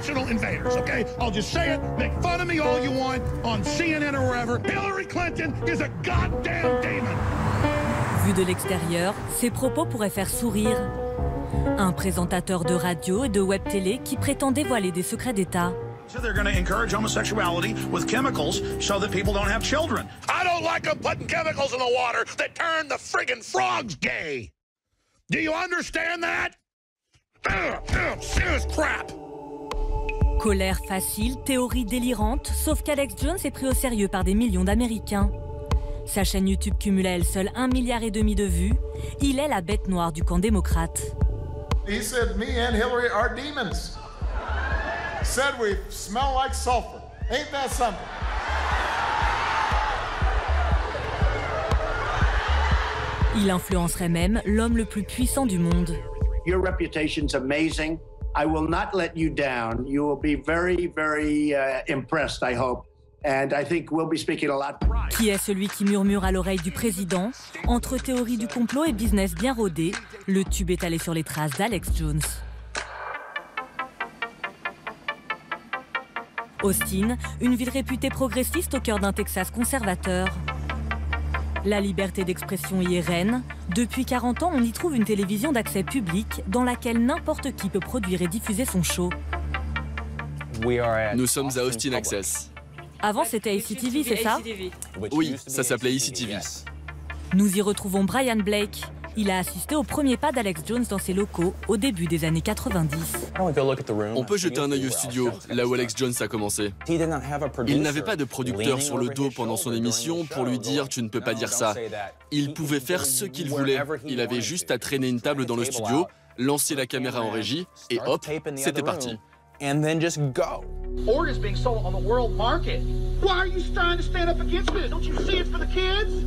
intentional invaders, okay? I'll just say it, make fun of me all you want on CNN or wherever. Hillary Clinton is a goddamn demon. Vu de l'extérieur, ces propos pourraient faire sourire. Un présentateur de radio et de web télé qui prétend dévoiler des secrets d'État. So they're going to encourage homosexuality with chemicals so that people don't have children. I don't like them putting chemicals in the water that turn the friggin' frogs gay. Do you understand that? Serious crap. Colère facile, théorie délirante, sauf qu'Alex Jones est pris au sérieux par des millions d'Américains. Sa chaîne YouTube cumule à elle seule 1,5 milliard de vues. Il est la bête noire du camp démocrate. He said me and Hillary are demons. Said we smell like sulfur. Ain't that something? Il influencerait même l'homme le plus puissant du monde. Your reputation's amazing. I will not let you down. You will be very, very impressed, I hope. And I think we'll be speaking a lot. Qui est celui qui murmure à l'oreille du président? Entre théorie du complot et business bien rodé, le tube est allé sur les traces d'Alex Jones. Austin, une ville réputée progressiste au cœur d'un Texas conservateur. La liberté d'expression y est reine. Depuis 40 ans, on y trouve une télévision d'accès public dans laquelle n'importe qui peut produire et diffuser son show. Nous sommes à Austin Access. Avant, c'était ICTV, c'est ça? Oui, ça s'appelait ICTV. Nous y retrouvons Brian Blake. Il a assisté au premier pas d'Alex Jones dans ses locaux au début des années 90. On peut jeter un œil au studio, là où Alex Jones a commencé. Il n'avait pas de producteur sur le dos pendant son émission pour lui dire « tu ne peux pas dire ça ». Il pouvait faire ce qu'il voulait. Il avait juste à traîner une table dans le studio, lancer la caméra en régie et hop, c'était parti. And then just go. Oregon is being sold on the world market. Why are you trying to stand up against it? Don't you see it's for the kids?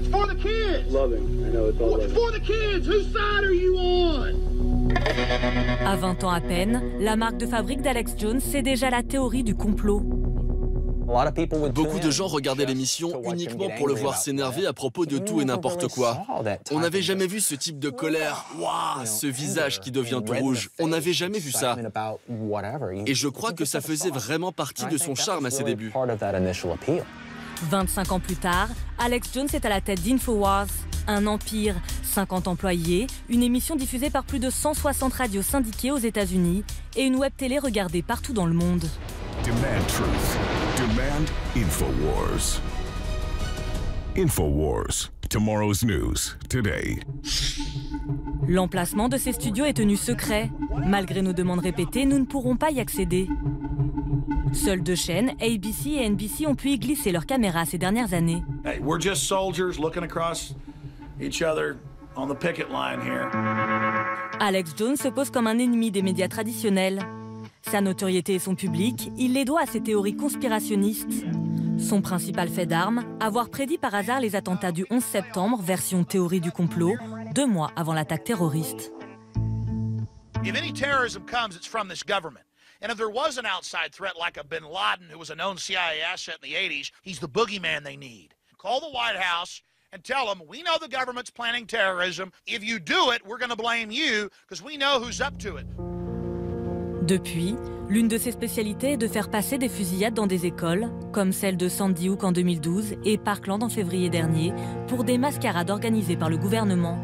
It's for the kids. Loving. I know it's all loving. It's for the kids. Whose side are you on? À 20 ans à peine, la marque de fabrique d'Alex Jones, c'est déjà la théorie du complot. Beaucoup de gens regardaient l'émission uniquement pour le voir s'énerver à propos de tout et n'importe quoi. On n'avait jamais vu ce type de colère. Waouh, ce visage qui devient tout rouge. On n'avait jamais vu ça. Et je crois que ça faisait vraiment partie de son charme à ses débuts. 25 ans plus tard, Alex Jones est à la tête d'InfoWars, un empire, 50 employés, une émission diffusée par plus de 160 radios syndiquées aux États-Unis et une web télé regardée partout dans le monde. Demand truth. Demand InfoWars. InfoWars. Tomorrow's news, today. L'emplacement de ces studios est tenu secret. Malgré nos demandes répétées, nous ne pourrons pas y accéder. Seules deux chaînes, ABC et NBC, ont pu y glisser leurs caméras ces dernières années. Hey, we're just soldiers looking across each other on the picket line here. Alex Jones se pose comme un ennemi des médias traditionnels. Sa notoriété et son public, il les doit à ses théories conspirationnistes. Son principal fait d'armes, avoir prédit par hasard les attentats du 11 septembre, version théorie du complot, 2 mois avant l'attaque terroriste. If any terrorism comes, it's from this government. And if there was an outside threat like a bin Laden, who was a known CIA asset in the 80s, he's the boogeyman they need. Call the White House and tell them, we know the government's planning terrorism. If you do it, we're going to blame you, because we know who's up to it. Depuis, l'une de ses spécialités est de faire passer des fusillades dans des écoles, comme celle de Sandy Hook en 2012 et Parkland en février dernier, pour des mascarades organisées par le gouvernement.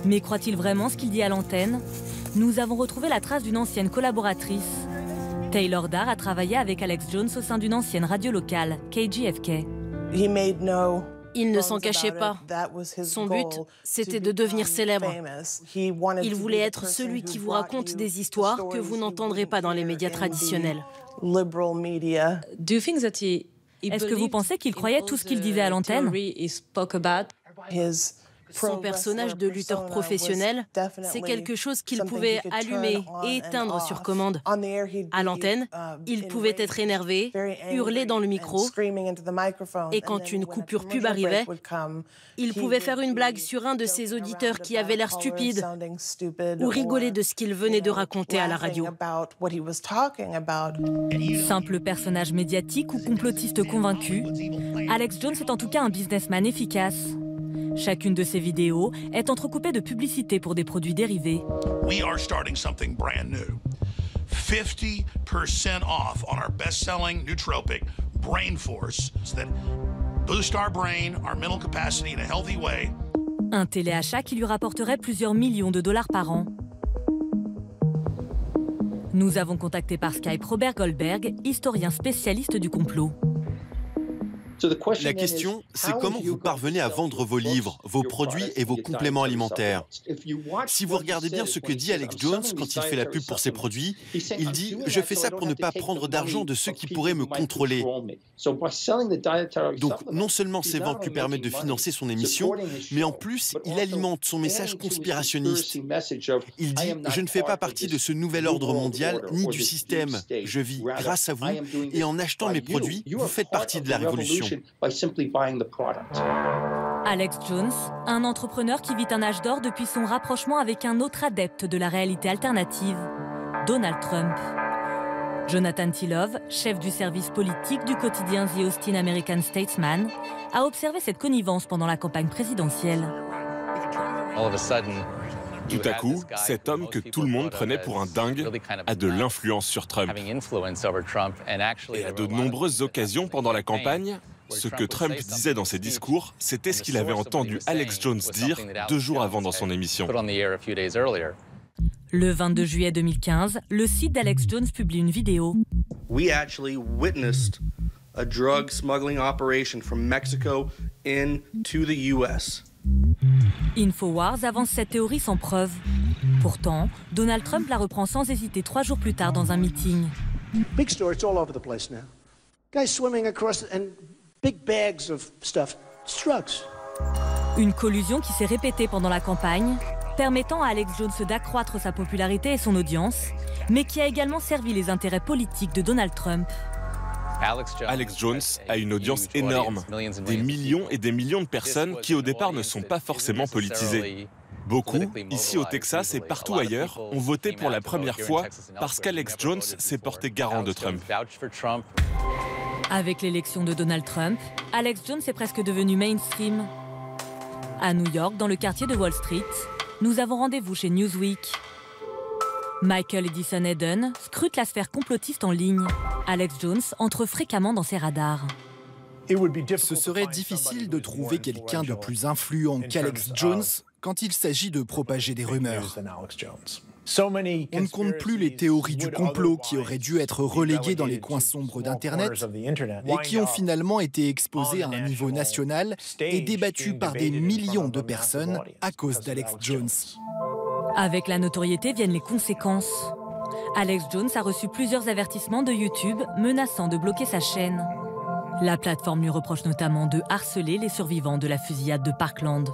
Mais croit-il vraiment ce qu'il dit à l'antenne? Nous avons retrouvé la trace d'une ancienne collaboratrice. Taylor Darr a travaillé avec Alex Jones au sein d'une ancienne radio locale, KGFK. Il ne s'en cachait pas. Son but, c'était de devenir célèbre. Il voulait être celui qui vous raconte des histoires que vous n'entendrez pas dans les médias traditionnels. Est-ce que vous pensez qu'il croyait tout ce qu'il disait à l'antenne? Son personnage de lutteur professionnel, c'est quelque chose qu'il pouvait allumer et éteindre sur commande. À l'antenne, il pouvait être énervé, hurler dans le micro, et quand une coupure pub arrivait, il pouvait faire une blague sur un de ses auditeurs qui avait l'air stupide, ou rigoler de ce qu'il venait de raconter à la radio. Simple personnage médiatique ou complotiste convaincu, Alex Jones est en tout cas un businessman efficace. Chacune de ces vidéos est entrecoupée de publicités pour des produits dérivés. We are starting something brand new. 50% off on our best-selling nootropic, Brain Force, that boost our brain, our mental capacity in a healthy way. Un téléachat qui lui rapporterait plusieurs millions de dollars par an. Nous avons contacté par Skype Robert Goldberg, historien spécialiste du complot. La question, c'est comment vous parvenez à vendre vos livres, vos produits et vos compléments alimentaires. Si vous regardez bien ce que dit Alex Jones quand il fait la pub pour ses produits, il dit « Je fais ça pour ne pas prendre d'argent de ceux qui pourraient me contrôler ». Donc non seulement ces ventes lui permettent de financer son émission, mais en plus, il alimente son message conspirationniste. Il dit « Je ne fais pas partie de ce nouvel ordre mondial ni du système. Je vis grâce à vous et en achetant mes produits, vous faites partie de la révolution. » Alex Jones, un entrepreneur qui vit un âge d'or depuis son rapprochement avec un autre adepte de la réalité alternative, Donald Trump. Jonathan Tilov, chef du service politique du quotidien The Austin American Statesman, a observé cette connivence pendant la campagne présidentielle. Tout à coup, cet homme que tout le monde prenait pour un dingue a de l'influence sur Trump. Et à de nombreuses occasions pendant la campagne, ce que Trump disait dans ses discours, c'était ce qu'il avait entendu Alex Jones dire 2 jours avant dans son émission. Le 22 juillet 2015, le site d'Alex Jones publie une vidéo. We actually witnessed a drug smuggling operation from Mexico into the US. Infowars avance cette théorie sans preuve. Pourtant, Donald Trump la reprend sans hésiter 3 jours plus tard dans un meeting. Big story, it's all over the place now. Guys swimming across and big bags of stuff. It's drugs. Une collusion qui s'est répétée pendant la campagne, permettant à Alex Jones d'accroître sa popularité et son audience, mais qui a également servi les intérêts politiques de Donald Trump. Alex Jones a une audience énorme, des millions et des millions de personnes qui au départ ne sont pas forcément politisées. Beaucoup, ici au Texas et partout ailleurs, ont voté pour la première fois parce qu'Alex Jones s'est porté garant de Trump. Avec l'élection de Donald Trump, Alex Jones est presque devenu mainstream. À New York, dans le quartier de Wall Street, nous avons rendez-vous chez Newsweek. Michael Edison Hayden scrute la sphère complotiste en ligne. Alex Jones entre fréquemment dans ses radars. Ce serait difficile de trouver quelqu'un de plus influent qu'Alex Jones quand il s'agit de propager des rumeurs. On ne compte plus les théories du complot qui auraient dû être reléguées dans les coins sombres d'Internet et qui ont finalement été exposées à un niveau national et débattues par des millions de personnes à cause d'Alex Jones. Avec la notoriété viennent les conséquences. Alex Jones a reçu plusieurs avertissements de YouTube menaçant de bloquer sa chaîne. La plateforme lui reproche notamment de harceler les survivants de la fusillade de Parkland.